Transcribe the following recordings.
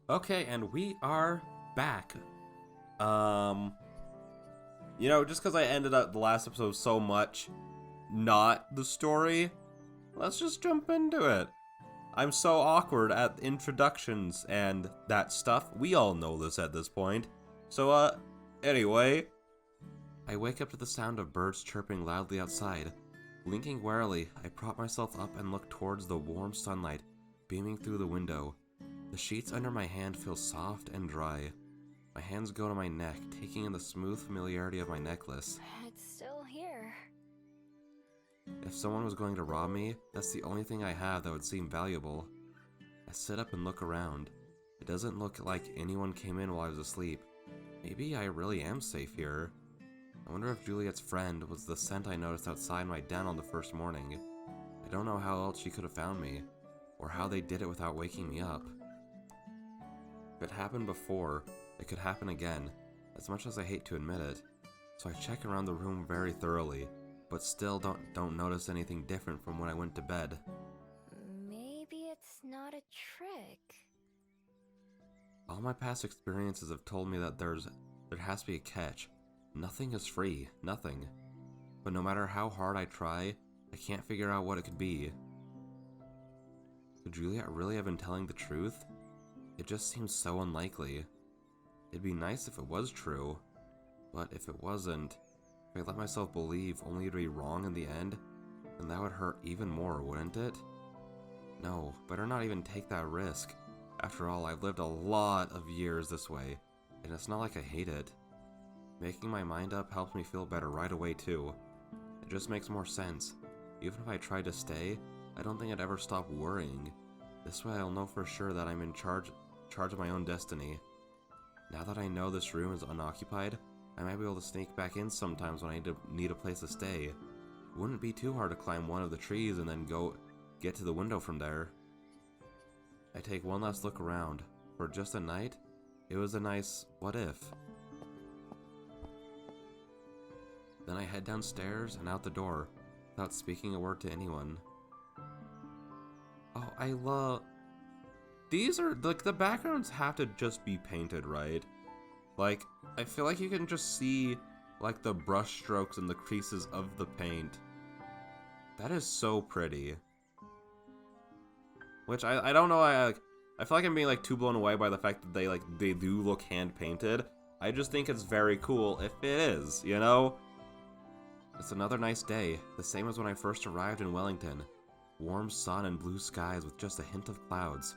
Okay, and we are back. Um, just because I ended up the last episode so much not the story, let's just jump into it. I'm so awkward at introductions and that stuff. We all know this at this point. So, anyway, I wake up to the sound of birds chirping loudly outside. Blinking warily, I prop myself up and look towards the warm sunlight beaming through the window. The sheets under my hand feel soft and dry. My hands go to my neck, taking in the smooth familiarity of my necklace. It's still here. If someone was going to rob me, that's the only thing I have that would seem valuable. I sit up and look around. It doesn't look like anyone came in while I was asleep. Maybe I really am safe here. I wonder if Juliet's friend was the scent I noticed outside my den on the first morning. I don't know how else she could have found me, or how they did it without waking me up. If it happened before, it could happen again, as much as I hate to admit it. So I check around the room very thoroughly, but still don't notice anything different from when I went to bed. Maybe it's not a trick. All my past experiences have told me that there has to be a catch. Nothing is free, nothing. But no matter how hard I try, I can't figure out what it could be. Could Juliet really have been telling the truth? It just seems so unlikely. It'd be nice if it was true, but if it wasn't, if I let myself believe only to be wrong in the end, then that would hurt even more, wouldn't it? No, better not even take that risk. After all, I've lived a lot of years this way, and it's not like I hate it. Making my mind up helps me feel better right away too. It just makes more sense. Even if I tried to stay, I don't think I'd ever stop worrying. This way I'll know for sure that I'm in charge of my own destiny. Now that I know this room is unoccupied, I might be able to sneak back in sometimes when I need a place to stay. It wouldn't be too hard to climb one of the trees and then go get to the window from there. I take one last look around. For just a night, it was a nice what if. Then I head downstairs and out the door, without speaking a word to anyone. Oh, I love... These are, like, the backgrounds have to just be painted, right? Like, I feel like you can just see, like, the brush strokes and the creases of the paint. That is so pretty. Which, I don't know, I feel like I'm being, like, too blown away by the fact that they do look hand-painted. I just think it's very cool if it is, you know? It's another nice day, the same as when I first arrived in Wellington. Warm sun and blue skies with just a hint of clouds.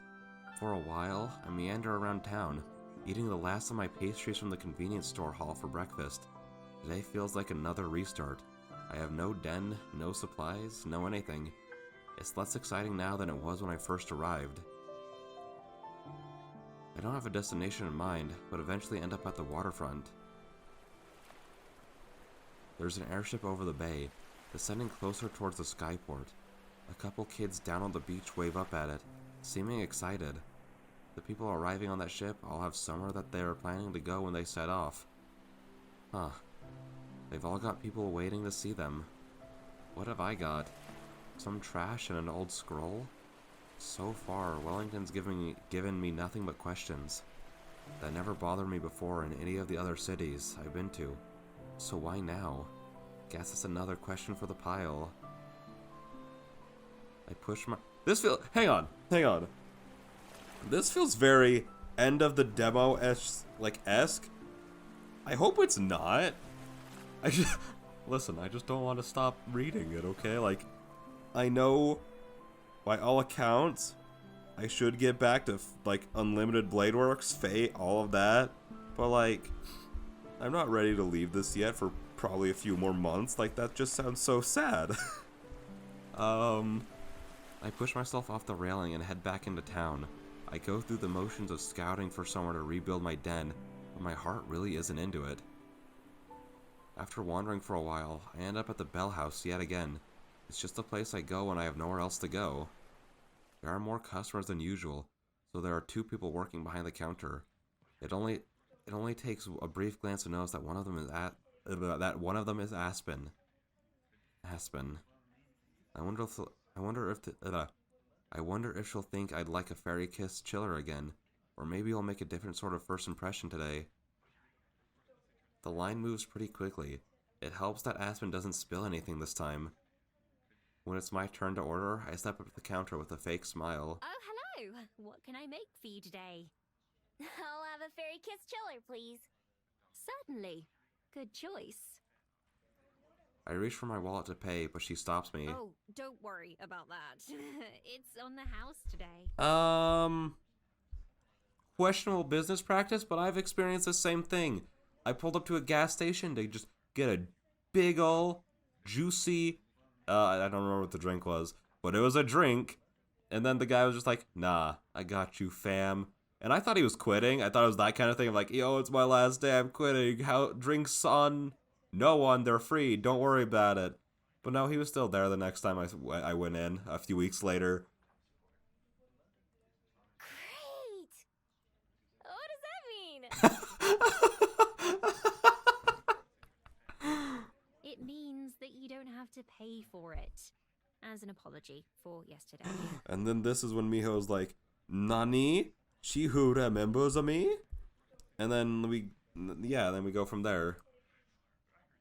For a while, I meander around town, eating the last of my pastries from the convenience store hall for breakfast. Today feels like another restart. I have no den, no supplies, no anything. It's less exciting now than it was when I first arrived. I don't have a destination in mind, but eventually end up at the waterfront. There's an airship over the bay, descending closer towards the skyport. A couple kids down on the beach wave up at it, seeming excited. The people arriving on that ship all have somewhere that they are planning to go when they set off. Huh. They've all got people waiting to see them. What have I got? Some trash and an old scroll? So far, Wellington's given me nothing but questions. That never bothered me before in any of the other cities I've been to. So why now? Guess it's another question for the pile. I push my... Hang on. This feels very end of the demo-esque. I hope it's not. I just... Listen, I just don't want to stop reading it, okay? Like, I know, by all accounts, I should get back to, like, Unlimited Blade Works, Fate, all of that. But, like, I'm not ready to leave this yet for probably a few more months. Like, that just sounds so sad. I push myself off the railing and head back into town. I go through the motions of scouting for somewhere to rebuild my den, but my heart really isn't into it. After wandering for a while, I end up at the Bell House yet again. It's just a place I go when I have nowhere else to go. There are more customers than usual, so there are two people working behind the counter. It only takes a brief glance to notice that one of them is Aspen. Aspen. I wonder if she'll think I'd like a fairy kiss chiller again. Or maybe I'll make a different sort of first impression today. The line moves pretty quickly. It helps that Aspen doesn't spill anything this time. When it's my turn to order, I step up to the counter with a fake smile. Oh, hello. What can I make for you today? I'll have a fairy kiss chiller, please. Certainly. Good choice. I reach for my wallet to pay, but she stops me. Oh, don't worry about that. It's on the house today. Questionable business practice, but I've experienced the same thing. I pulled up to a gas station to just get a big ol' juicy, I don't remember what the drink was, but it was a drink. And then the guy was just like, nah, I got you, fam. And I thought he was quitting. I thought it was that kind of thing of like, yo, it's my last day, I'm quitting. How drinks on no one, they're free, don't worry about it. But no, he was still there the next time I went in, a few weeks later. Great! What does that mean? It means that you don't have to pay for it. As an apology for yesterday. And then this is when Miho's like, Nani? She who remembers me? And then we go from there.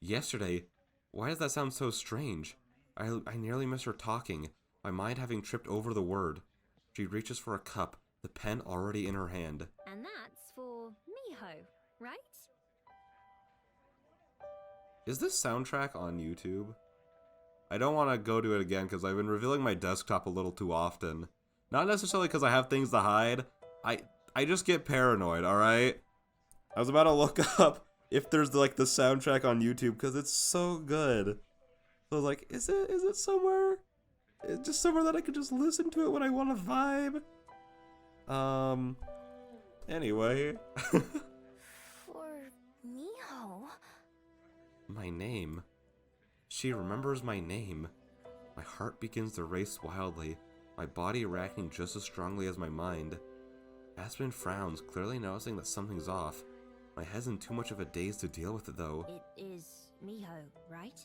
Yesterday? Why does that sound so strange? I nearly miss her talking, my mind having tripped over the word. She reaches for a cup, the pen already in her hand. And that's for Miho, right? Is this soundtrack on YouTube? I don't want to go to it again because I've been revealing my desktop a little too often. Not necessarily because I have things to hide. I just get paranoid, alright? I was about to look up if there's like the soundtrack on YouTube because it's so good. So I was like, is it somewhere? It's just somewhere that I could just listen to it when I want to vibe. Anyway. For Miho? My name. She remembers my name. My heart begins to race wildly, my body reacting just as strongly as my mind. Aspen frowns, clearly noticing that something's off. My head's in too much of a daze to deal with it though. It is Miho, right?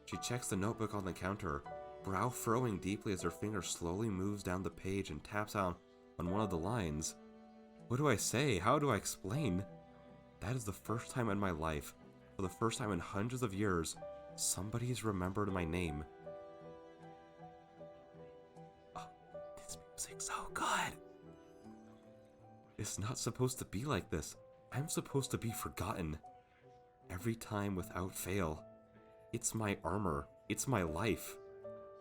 She checks the notebook on the counter, brow furrowing deeply as her finger slowly moves down the page and taps on one of the lines. What do I say? How do I explain? That is the first time in my life, for the first time in hundreds of years, somebody's remembered my name. Oh, this music's so good. It's not supposed to be like this. I'm supposed to be forgotten. Every time without fail. It's my armor. It's my life.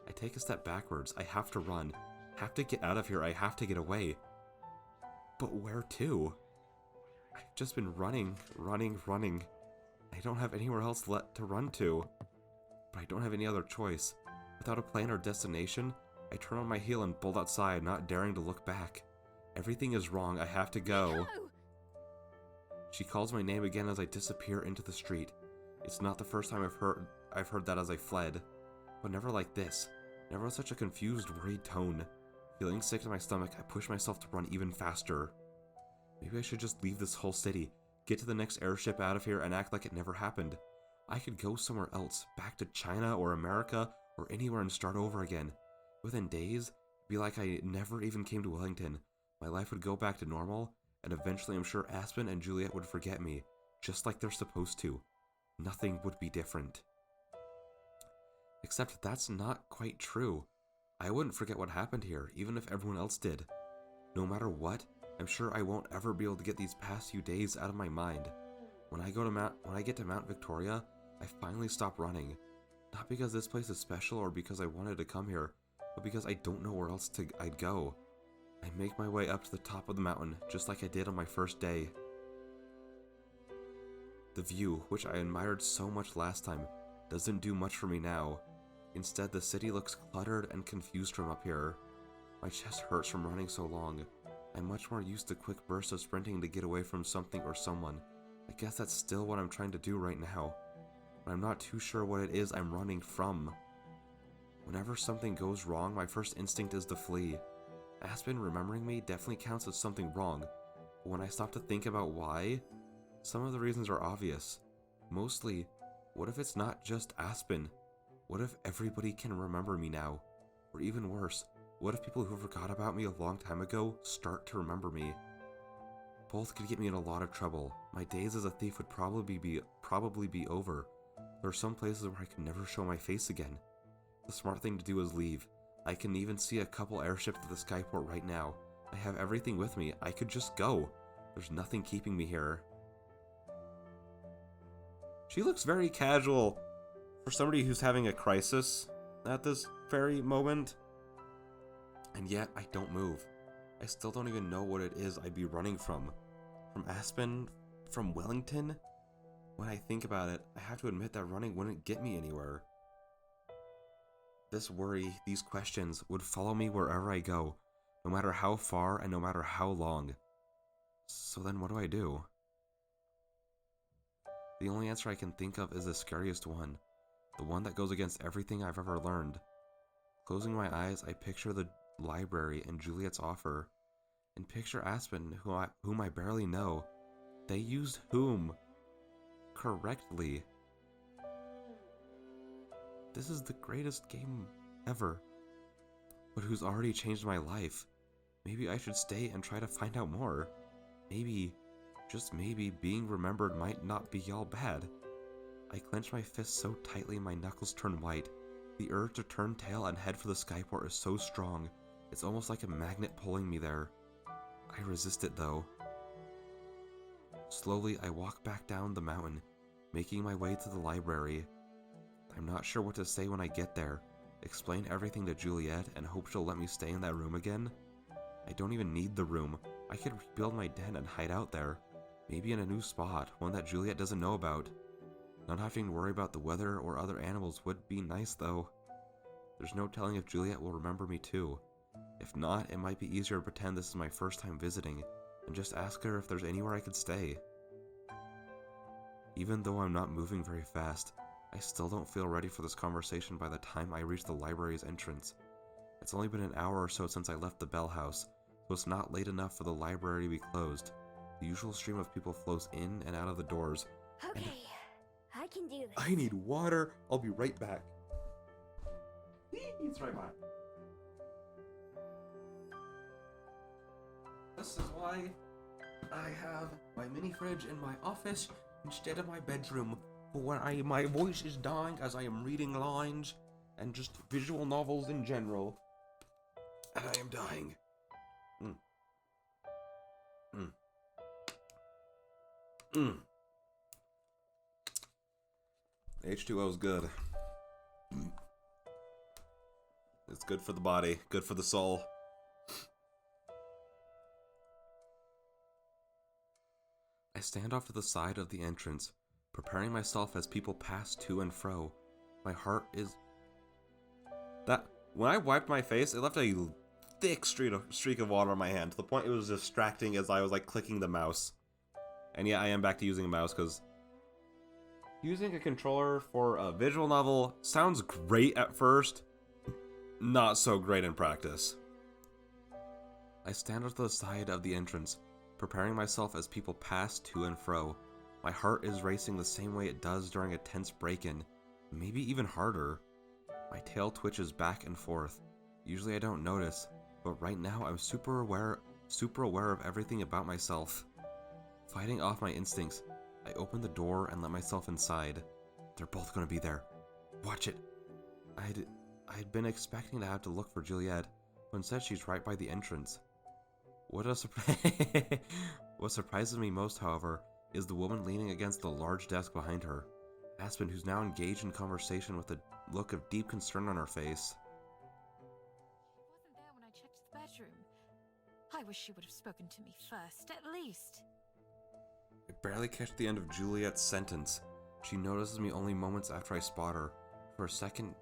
I take a step backwards. I have to run. Have to get out of here. I have to get away. But where to? I've just been running. I don't have anywhere else to run to. But I don't have any other choice. Without a plan or destination, I turn on my heel and bolt outside, not daring to look back. Everything is wrong. I have to go. No! She calls my name again as I disappear into the street. It's not the first time I've heard that as I fled. But never like this. Never with such a confused, worried tone. Feeling sick to my stomach, I push myself to run even faster. Maybe I should just leave this whole city, get to the next airship out of here, and act like it never happened. I could go somewhere else, back to China or America or anywhere and start over again. Within days, it'd be like I never even came to Wellington. My life would go back to normal, and eventually I'm sure Aspen and Juliet would forget me, just like they're supposed to. Nothing would be different. Except that's not quite true. I wouldn't forget what happened here, even if everyone else did. No matter what, I'm sure I won't ever be able to get these past few days out of my mind. When I get to Mount Victoria, I finally stop running. Not because this place is special or because I wanted to come here, but because I don't know where else I'd go. I make my way up to the top of the mountain, just like I did on my first day. The view, which I admired so much last time, doesn't do much for me now. Instead, the city looks cluttered and confused from up here. My chest hurts from running so long. I'm much more used to quick bursts of sprinting to get away from something or someone. I guess that's still what I'm trying to do right now. But I'm not too sure what it is I'm running from. Whenever something goes wrong, my first instinct is to flee. Aspen remembering me definitely counts as something wrong, but when I stop to think about why, some of the reasons are obvious. Mostly, what if it's not just Aspen? What if everybody can remember me now? Or even worse, what if people who forgot about me a long time ago start to remember me? Both could get me in a lot of trouble. My days as a thief would probably be over. There are some places where I could never show my face again. The smart thing to do is leave. I can even see a couple airships at the skyport right now. I have everything with me. I could just go. There's nothing keeping me here. She looks very casual for somebody who's having a crisis at this very moment. And yet, I don't move. I still don't even know what it is I'd be running from. From Aspen? From Wellington? When I think about it, I have to admit that running wouldn't get me anywhere. This worry, these questions, would follow me wherever I go, no matter how far and no matter how long. So then what do I do? The only answer I can think of is the scariest one. The one that goes against everything I've ever learned. Closing my eyes, I picture the library and Juliet's offer. And picture Aspen, whom I barely know. They used whom correctly. This is the greatest game ever. But who's already changed my life. Maybe I should stay and try to find out more. Maybe, just maybe, being remembered might not be all bad. I clench my fists so tightly my knuckles turn white. The urge to turn tail and head for the skyport is so strong. It's almost like a magnet pulling me there. I resist it though. Slowly, I walk back down the mountain, making my way to the library. I'm not sure what to say when I get there. Explain everything to Juliet and hope she'll let me stay in that room again? I don't even need the room. I could rebuild my den and hide out there. Maybe in a new spot, one that Juliet doesn't know about. Not having to worry about the weather or other animals would be nice though. There's no telling if Juliet will remember me too. If not, it might be easier to pretend this is my first time visiting, and just ask her if there's anywhere I could stay. Even though I'm not moving very fast, I still don't feel ready for this conversation by the time I reach the library's entrance. It's only been an hour or so since I left the Bell House, so it's not late enough for the library to be closed. The usual stream of people flows in and out of the doors. Okay, I can do this. I need water. I'll be right back. It's right by. This is why I have my mini fridge in my office instead of my bedroom. For when my voice is dying as I am reading lines and just visual novels in general. And I am dying. H2O is good. It's good for the body, good for the soul. I stand off to the side of the entrance, preparing myself as people pass to and fro. My heart is... When I wiped my face, it left a thick streak of water on my hand, to the point it was distracting as I was like clicking the mouse. And yeah, I am back to using a mouse, because using a controller for a visual novel sounds great at first, not so great in practice. I stand off to the side of the entrance, preparing myself as people pass to and fro. My heart is racing the same way it does during a tense break-in, maybe even harder. My tail twitches back and forth. Usually I don't notice, but right now I'm super aware of everything about myself. Fighting off my instincts, I open the door and let myself inside. They're both gonna be there. Watch it. I'd been expecting to have to look for Juliet, but instead she's right by the entrance. What surprises me most, however, is the woman leaning against the large desk behind her. Aspen, who's now engaged in conversation with a look of deep concern on her face. She wasn't there when I checked the bedroom. I wish she would have spoken to me first, at least. I barely catch the end of Juliet's sentence. She notices me only moments after I spot her. For a second,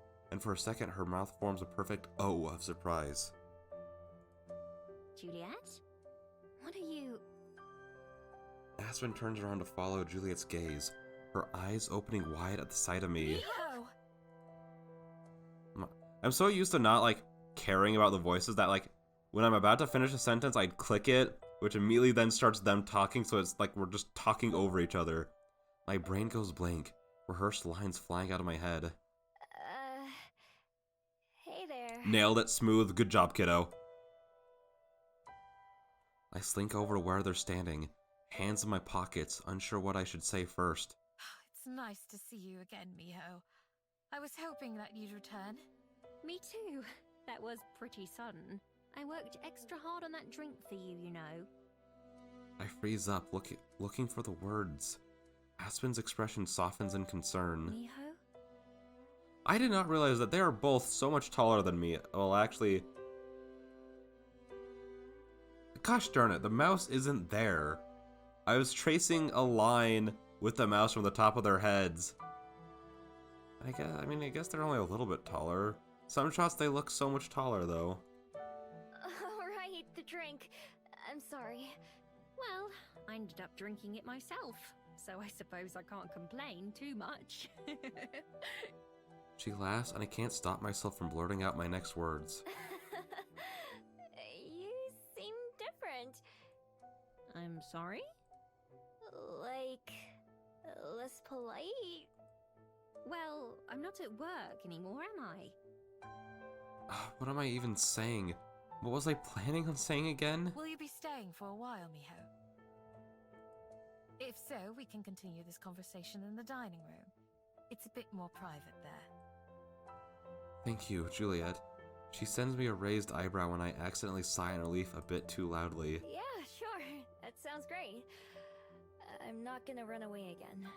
her mouth forms a perfect O of surprise. Juliet? What are you... Aspen turns around to follow Juliet's gaze, her eyes opening wide at the sight of me. Leo! I'm so used to not, caring about the voices that, when I'm about to finish a sentence, I'd click it, which immediately then starts them talking, so it's like we're just talking over each other. My brain goes blank, rehearsed lines flying out of my head. Hey there. Nailed it, smooth, good job, kiddo. I slink over to where they're standing, hands in my pockets, unsure what I should say first. It's nice to see you again, Miho. I was hoping that you'd return. Me too. That was pretty sudden. I worked extra hard on that drink for you, you know. I freeze up, looking for the words. Aspen's expression softens in concern. Miho? I did not realize that they are both so much taller than me. Well, actually... Gosh darn it, the mouse isn't there. I was tracing a line with the mouse from the top of their heads. I guess they're only a little bit taller. Some shots they look so much taller, though. Alright, the drink. I'm sorry. Well, I ended up drinking it myself, so I suppose I can't complain too much. She laughs, and I can't stop myself from blurting out my next words. You seem different. I'm sorry? Like, less polite? Well, I'm not at work anymore, am I? What am I even saying? What was I planning on saying again? Will you be staying for a while, Miho? If so, we can continue this conversation in the dining room. It's a bit more private there. Thank you, Juliet. She sends me a raised eyebrow when I accidentally sigh in relief a bit too loudly. Yeah, sure. That sounds great. I'm not gonna run away again.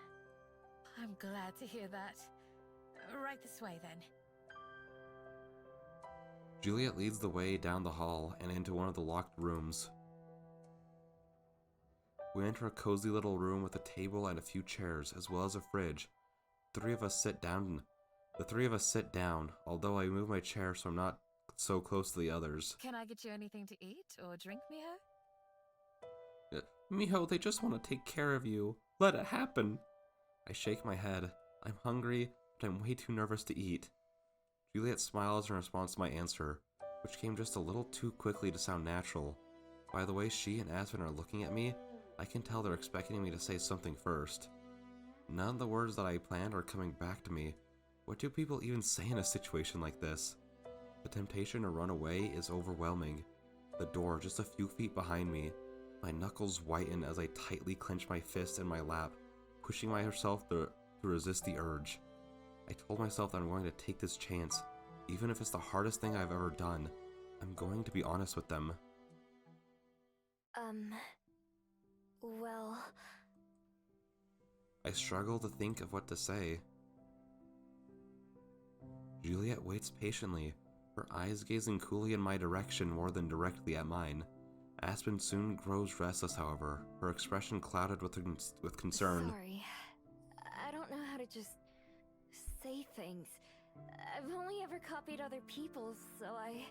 I'm glad to hear that. Right this way, then. Juliet leads the way down the hall and into one of the locked rooms. We enter a cozy little room with a table and a few chairs, as well as a fridge. The three of us sit down, although I move my chair so I'm not so close to the others. Can I get you anything to eat or drink, Miho? Miho, they just want to take care of you. Let it happen. I shake my head. I'm hungry, but I'm way too nervous to eat. Juliet smiles in response to my answer, which came just a little too quickly to sound natural. By the way she and Aspen are looking at me, I can tell they're expecting me to say something first. None of the words that I planned are coming back to me. What do people even say in a situation like this? The temptation to run away is overwhelming. The door just a few feet behind me. My knuckles whiten as I tightly clench my fist in my lap, pushing myself to resist the urge. I told myself that I'm going to take this chance, even if it's the hardest thing I've ever done. I'm going to be honest with them. Well... I struggle to think of what to say. Juliet waits patiently, her eyes gazing coolly in my direction more than directly at mine. Aspen soon grows restless, however, her expression clouded with concern. Sorry. I don't know how to just say things. I've only ever copied other people's, so I...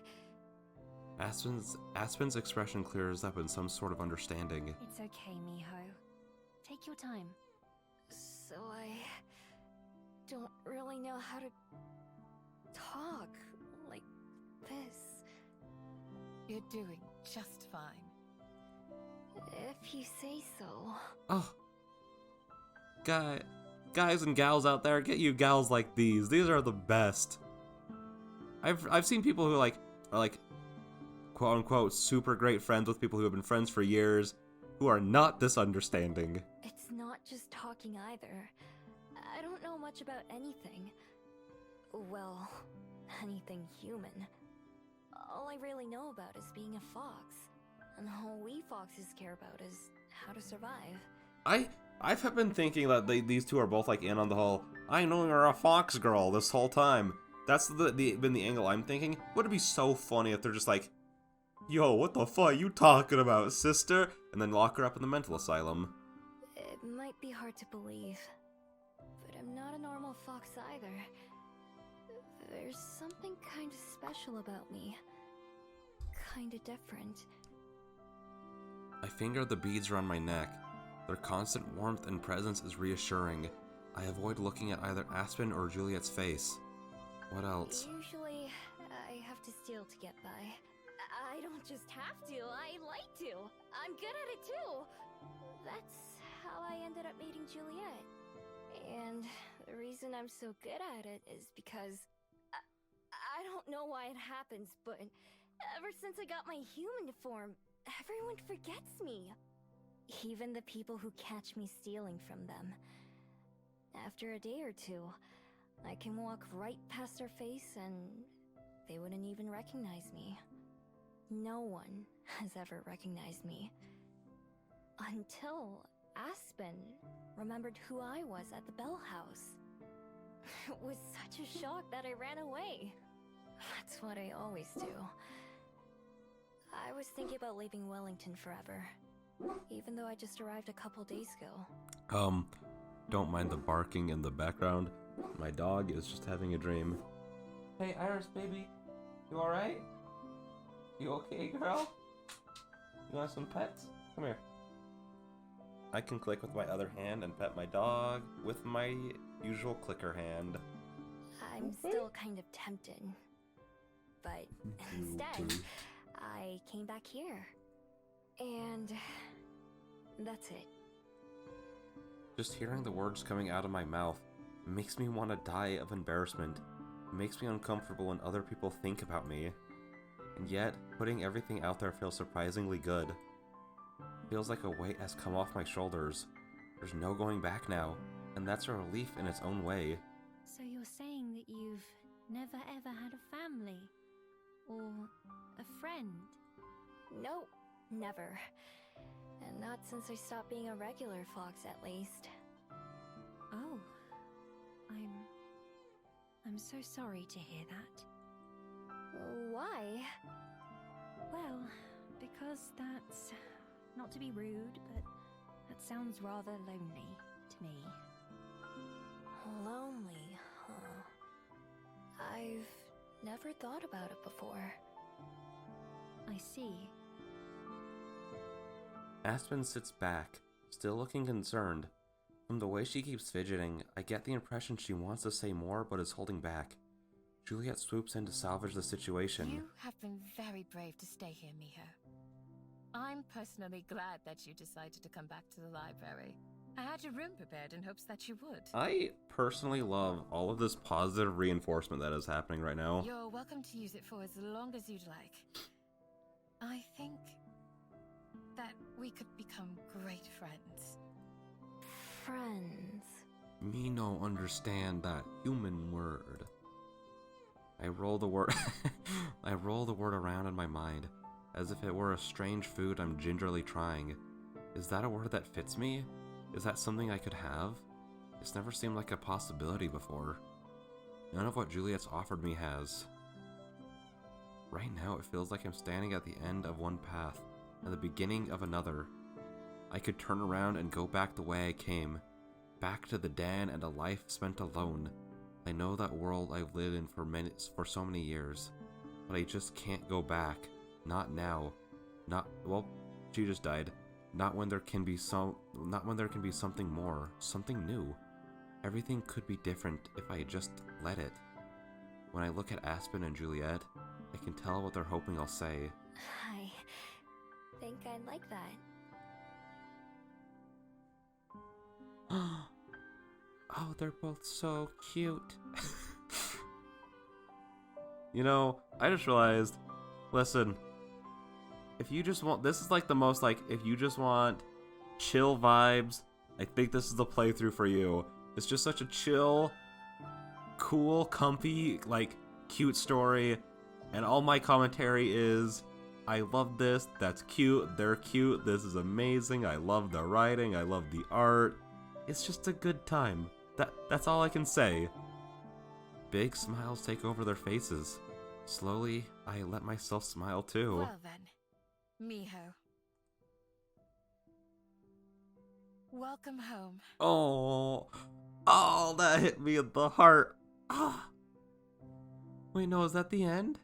Aspen's expression clears up in some sort of understanding. It's okay, Miho. Take your time. So I... don't really know how to... talk like this. You're doing just fine. If you say so. Oh. Guys and gals out there, get you gals like these. These are the best. I've seen people who are like quote unquote super great friends with people who have been friends for years who are not this understanding. It's not just talking either. I don't know much about anything. Well, anything human. All I really know about is being a fox. And all we foxes care about is how to survive. I've been thinking that these two are both like in on the whole, I know you're a fox girl this whole time. That's been the angle I'm thinking. Would it be so funny if they're just like, yo, what the fuck you talking about, sister? And then lock her up in the mental asylum. It might be hard to believe, but I'm not a normal fox either. There's something kind of special about me. Kind of different. I finger the beads around my neck. Their constant warmth and presence is reassuring. I avoid looking at either Aspen or Juliet's face. What else? Usually, I have to steal to get by. I don't just have to, I like to. I'm good at it too. That's how I ended up meeting Juliet. And the reason I'm so good at it is because... I don't know why it happens, but ever since I got my human form, everyone forgets me. even the people who catch me stealing from them. After a day or two, I can walk right past their face and they wouldn't even recognize me. No one has ever recognized me. Until Aspen remembered who I was at the Bell House. It was such a shock that I ran away. That's what I always do. I was thinking about leaving Wellington forever, even though I just arrived a couple days ago. Don't mind the barking in the background. My dog is just having a dream. Hey, Iris, baby. You alright? You okay, girl? You want some pets? Come here. I can click with my other hand and pet my dog with my usual clicker hand. I'm still kind of tempted. But instead, I came back here. And that's it. Just hearing the words coming out of my mouth makes me want to die of embarrassment. It makes me uncomfortable when other people think about me. And yet, putting everything out there feels surprisingly good. Feels like a weight has come off my shoulders. There's no going back now, and that's a relief in its own way. So you're saying that you've never ever had a family? Or a friend? No, never. And not since I stopped being a regular fox, at least. Oh. I'm so sorry to hear that. Why? Well, because that's... not to be rude, but that sounds rather lonely to me. Lonely, huh? I've never thought about it before. I see. Aspen sits back, still looking concerned. From the way she keeps fidgeting, I get the impression she wants to say more but is holding back. Juliet swoops in to salvage the situation. You have been very brave to stay here, Miho. I'm personally glad that you decided to come back to the library. I had your room prepared in hopes that you would. I personally love all of this positive reinforcement that is happening right now. You're welcome to use it for as long as you'd like. I think that we could become great friends. Friends. Me no understand that human word. I roll the word I roll the word around in my mind, as if it were a strange food I'm gingerly trying. Is that a word that fits me? Is that something I could have? It's never seemed like a possibility before. None of what Juliet's offered me has. Right now it feels like I'm standing at the end of one path and the beginning of another. I could turn around and go back the way I came, back to the den and a life spent alone. I know that world I've lived in for so many years, but I just can't go back. Not now. Well, she just died. Not when there can be something more, something new. Everything could be different if I just let it. When I look at Aspen and Juliet, I can tell what they're hoping I'll say. I think I'd like that. Oh, they're both so cute. You know, I just realized, listen, if you just want, this is like the most, like, if you just want chill vibes, I think this is the playthrough for you. It's just such a chill, cool, comfy, like, cute story, and all my commentary is, I love this, that's cute, they're cute, this is amazing, I love the writing, I love the art. It's just a good time. That's all I can say. Big smiles take over their faces. Slowly, I let myself smile too. Well then, Miho. Welcome home. Oh, that hit me in the heart. Ah. Wait, no, is that the end?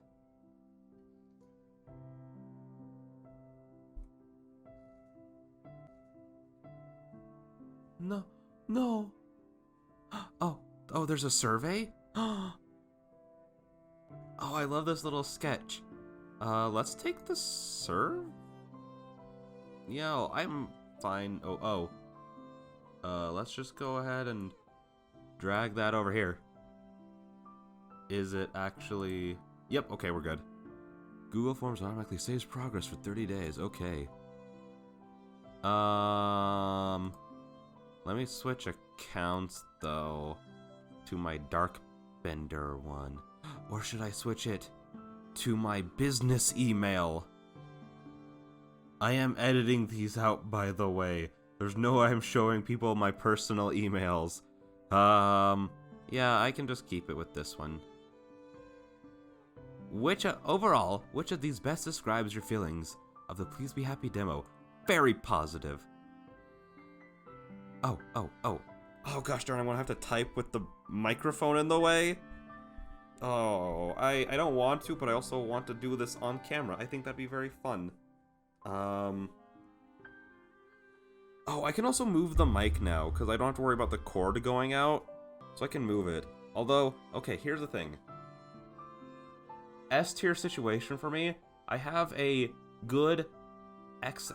No. Oh, there's a survey? Oh, I love this little sketch. Let's take the serve? Yo, I'm fine. Let's just go ahead and drag that over here. Is it actually... Yep, okay, we're good. Google Forms automatically saves progress for 30 days. Okay. Let me switch accounts though to my Darkbender one. Or should I switch it to my business email? I am editing these out, by the way. There's no way I'm showing people my personal emails. Yeah, I can just keep it with this one. Overall, which of these best describes your feelings of the Please Be Happy demo? Very positive. Oh gosh darn, I'm gonna have to type with the microphone in the way. Oh, I don't want to, but I also want to do this on camera. I think that'd be very fun. Oh, I can also move the mic now, because I don't have to worry about the cord going out. So I can move it. Although, okay, here's the thing. S-tier situation for me. I have a good it's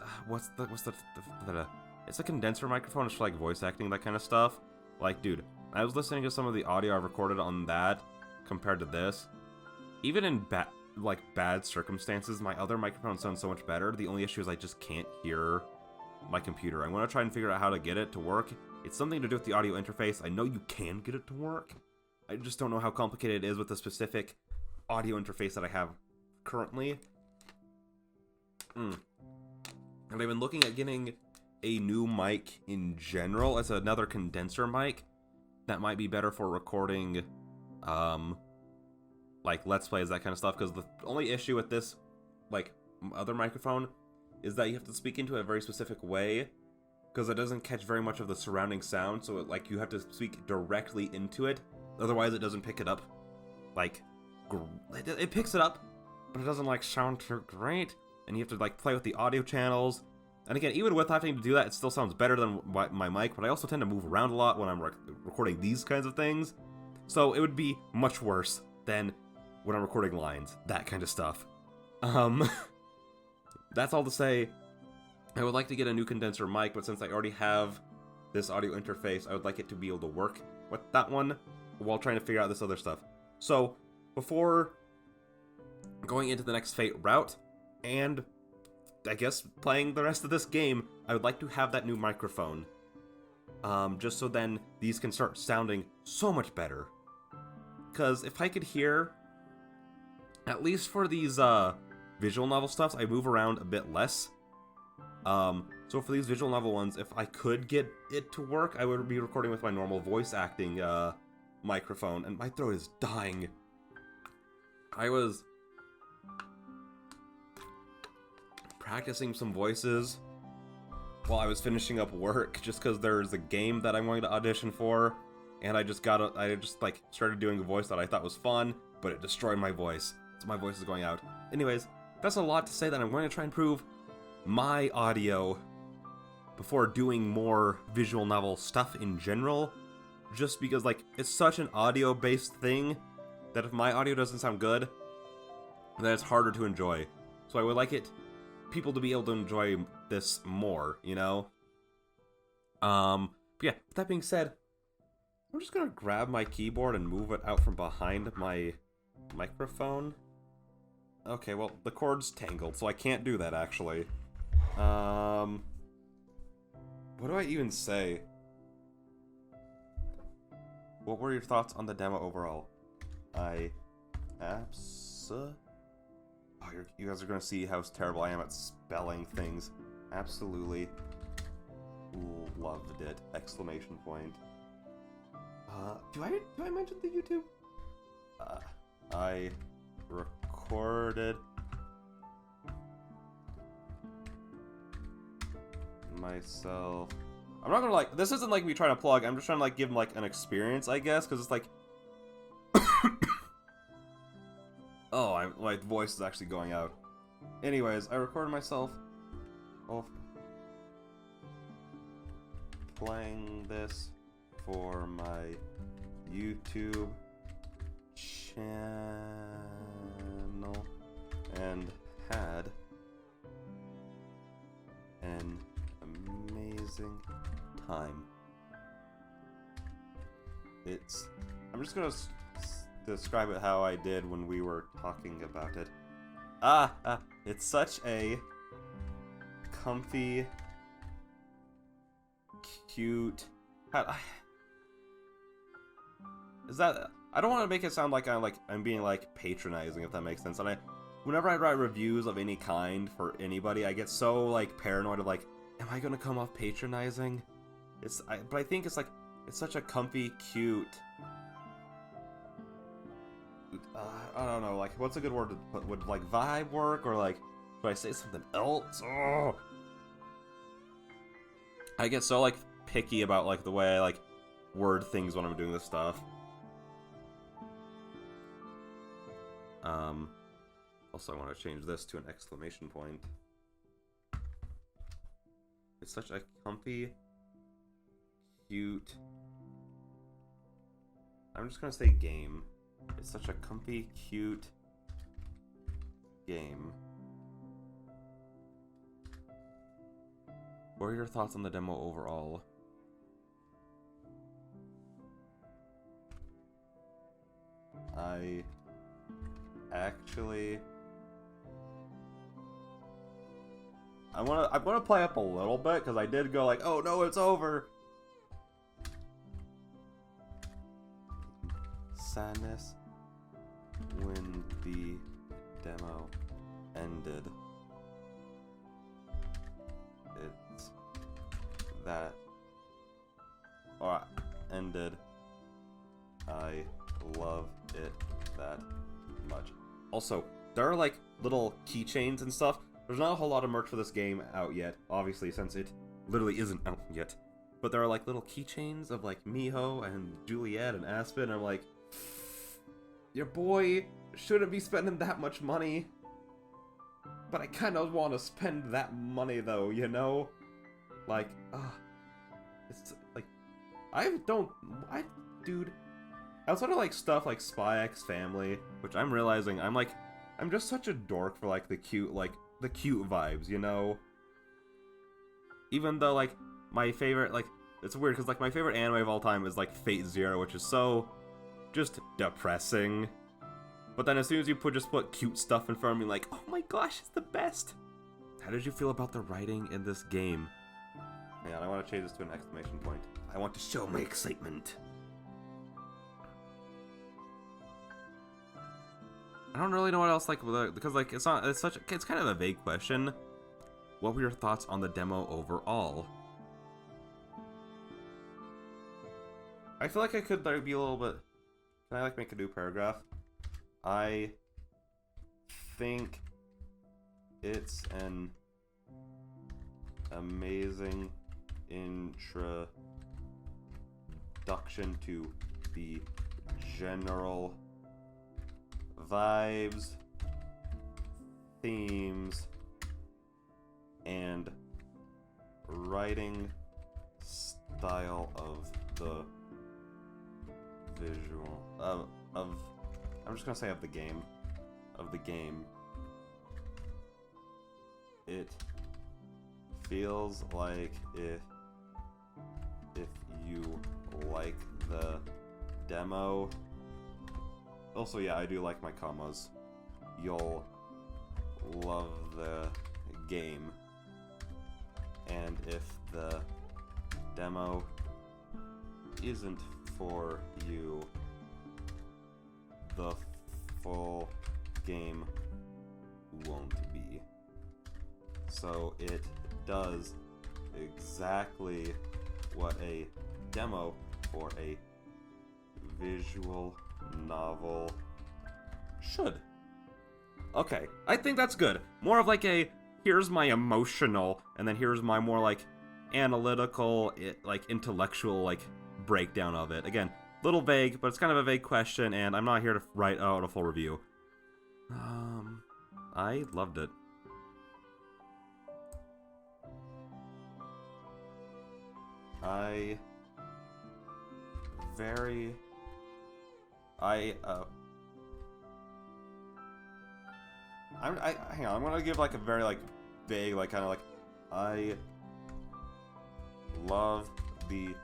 a condenser microphone. It's for like voice acting, that kind of stuff. Like, dude, I was listening to some of the audio I've recorded on that compared to this. Even in bad circumstances, my other microphone sounds so much better. The only issue is I just can't hear my computer. I'm going to try and figure out how to get it to work. It's something to do with the audio interface. I know you can get it to work. I just don't know how complicated it is with the specific audio interface that I have currently. And I've been looking at getting a new mic in general as another condenser mic that might be better for recording like Let's Plays, that kind of stuff, because the only issue with this like other microphone is that you have to speak into it a very specific way, because it doesn't catch very much of the surrounding sound, so you have to speak directly into it, otherwise it doesn't pick it up. Like, it picks it up, but it doesn't like sound too great, and you have to like play with the audio channels. And again, even with having to do that, it still sounds better than my mic, but I also tend to move around a lot when I'm recording these kinds of things, so it would be much worse than when I'm recording lines, that kind of stuff. That's all to say, I would like to get a new condenser mic, but since I already have this audio interface, I would like it to be able to work with that one while trying to figure out this other stuff. So, before going into the next Fate route, and I guess playing the rest of this game, I would like to have that new microphone. Just so then these can start sounding so much better. Because if I could hear, at least for these visual novel stuffs, I move around a bit less. So for these visual novel ones, if I could get it to work, I would be recording with my normal voice acting microphone, and my throat is dying. I was practicing some voices while I was finishing up work, just because there's a game that I'm going to audition for, and I just like started doing a voice that I thought was fun, but it destroyed my voice, so my voice is going out. Anyways, that's a lot to say that I'm going to try and improve my audio before doing more visual novel stuff in general, just because like it's such an audio based thing that if my audio doesn't sound good, then it's harder to enjoy. So I would like people to be able to enjoy this more, you know? But yeah, with that being said, I'm just gonna grab my keyboard and move it out from behind my microphone. Okay, well, the cord's tangled, so I can't do that, actually. What do I even say? What were your thoughts on the demo overall? You guys are gonna see how terrible I am at spelling things. Absolutely loved it! Exclamation point. Do I mention the YouTube? I recorded myself. I'm not gonna this isn't like me trying to plug, I'm just trying to give like an experience, I guess, because it's like oh, my voice is actually going out. Anyways, I recorded myself playing this for my YouTube channel and had an amazing time. I'm just gonna describe it how I did when we were talking about it. It's such a comfy cute. Is that? I don't want to make it sound like I'm being like patronizing, if that makes sense. And whenever I write reviews of any kind for anybody, I get so like paranoid of like, am I gonna come off patronizing? But I think it's like it's such a comfy, cute. I don't know, like what's a good word to put? Would like vibe work, or like should I say something else? Oh, I get so like picky about like the way I like word things when I'm doing this stuff. Also I want to change this to an exclamation point. It's such a comfy, cute... I'm just gonna say game. It's such a comfy, cute game. What are your thoughts on the demo overall? I actually... I wanna play up a little bit, because I did go like, oh no, it's over! Sadness when the demo ended. It's that... or ended. I love it that much. Also, there are like little keychains and stuff. There's not a whole lot of merch for this game out yet, obviously, since it literally isn't out yet. But there are like little keychains of like Miho and Juliet and Aspen, and I'm like, your boy shouldn't be spending that much money. But I kind of want to spend that money though, you know? Like, it's like, dude, outside of like stuff like Spy X Family, which I'm realizing I'm just such a dork for like the cute vibes, you know? Even though like my favorite, like, it's weird because like my favorite anime of all time is like Fate Zero, which is so just depressing. But then as soon as you just put cute stuff in front of me, like, oh my gosh, it's the best. How did you feel about the writing in this game? Man, I want to change this to an exclamation point. I want to show my excitement. I don't really know what else, like, because like it's kind of a vague question. What were your thoughts on the demo overall? I feel like I could like be a little bit. Can I like make a new paragraph? I think it's an amazing introduction to the general vibes, themes, and writing style of the visual I'm just gonna say of the game. It feels like if you like the demo. Also, yeah, I do like my commas. You'll love the game. And if the demo isn't for you, the full game won't be. So it does exactly what a demo for a visual novel should. Okay, I think that's good. More of like a, here's my emotional, and then here's my more like analytical, like intellectual like breakdown of it. Again, little vague, but it's kind of a vague question, and I'm not here to write out a full review. I loved it. Hang on, I'm gonna give like a very like vague, like kind of like, I love the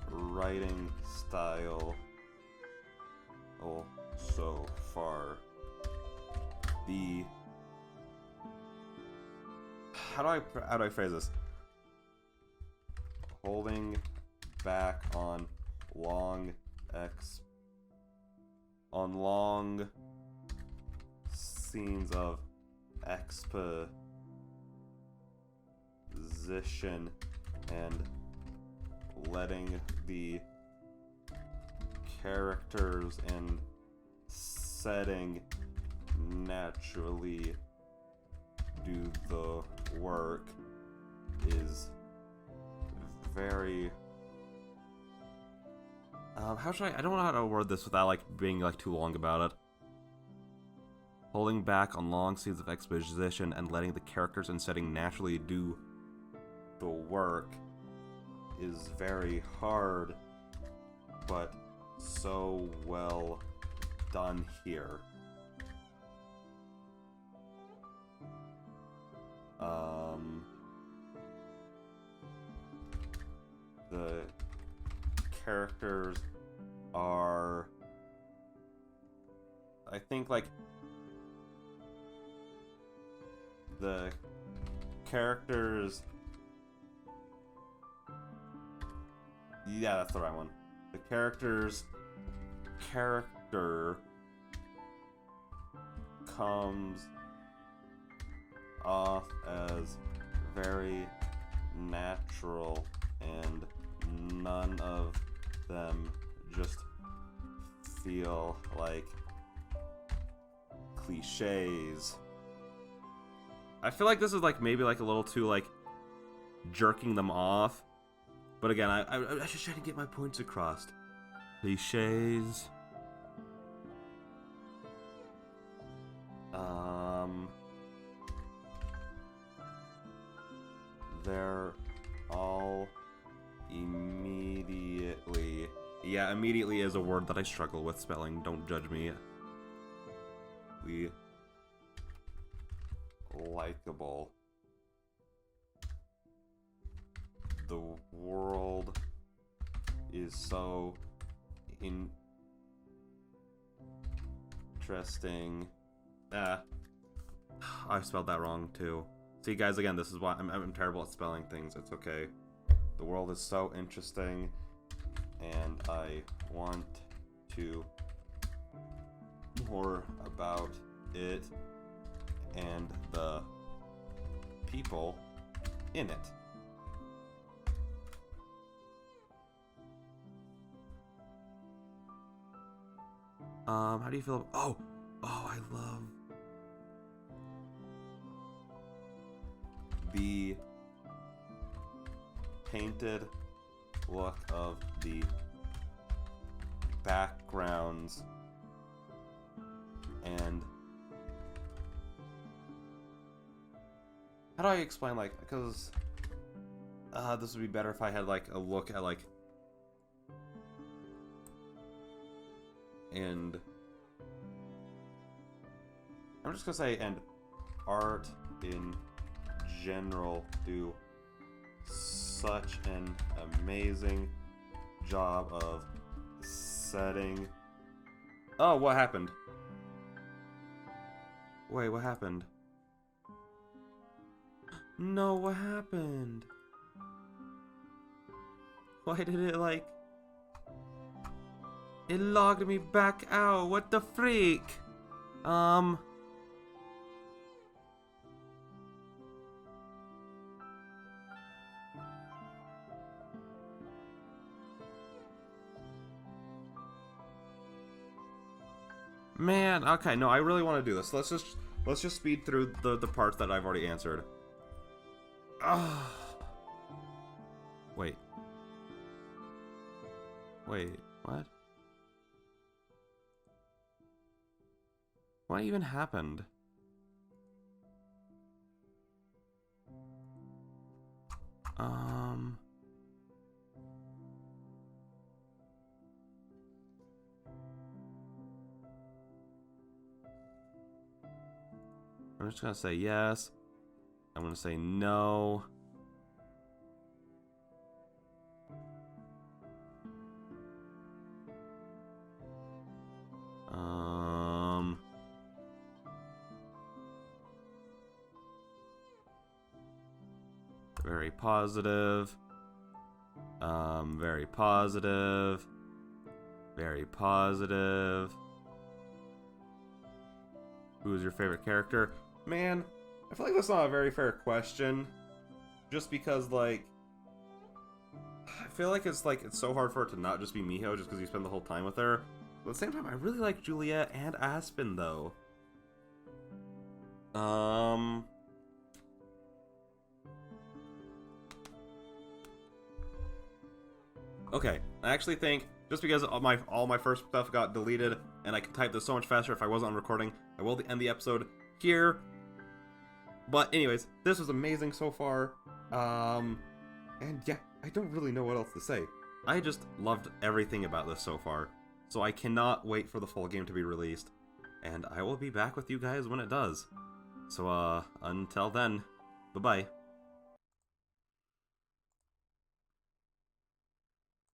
writing style so far. How do I phrase this? holding back on long scenes of exposition and letting the characters and setting naturally do the work is very how should I don't know how to word this without like being like too long about it. Holding back on long scenes of exposition and letting the characters and setting naturally do the work is very hard, but so well done here. The characters are, I think, like, the characters, yeah, that's the right one. The character comes off as very natural, and none of them just feel like cliches. I feel like this is like maybe like a little too like jerking them off, but again, I just trying to get my points across. Cliches. They're all immediately. Yeah, immediately is a word that I struggle with spelling. Don't judge me. Likeable. The world is so interesting. I spelled that wrong too. See, guys, again, this is why I'm terrible at spelling things. It's okay. The world is so interesting, and I want to more about it and the people in it. How do you feel? Oh, I love the painted look of the backgrounds and how do I explain, like, because this would be better if I had like a look at like, and I'm just gonna say, and art in general do such an amazing job of setting. Oh, what happened? Wait, what happened? No, what happened? Why did it like... It logged me back out. What the freak? Man, okay, no, I really want to do this. Let's just speed through the parts that I've already answered. Wait. Wait, what? What even happened? I'm just gonna say yes. I'm gonna say no. Very positive. Very positive. Very positive. Who's your favorite character? Man, I feel like that's not a very fair question. Just because, like, I feel like it's so hard for it to not just be Miho just because you spend the whole time with her. But at the same time, I really like Juliet and Aspen, though. Okay, I actually think just because all my first stuff got deleted and I could type this so much faster if I wasn't on recording, I will end the episode here. But anyways, this was amazing so far. And yeah, I don't really know what else to say. I just loved everything about this so far. So I cannot wait for the full game to be released. And I will be back with you guys when it does. So until then, bye-bye.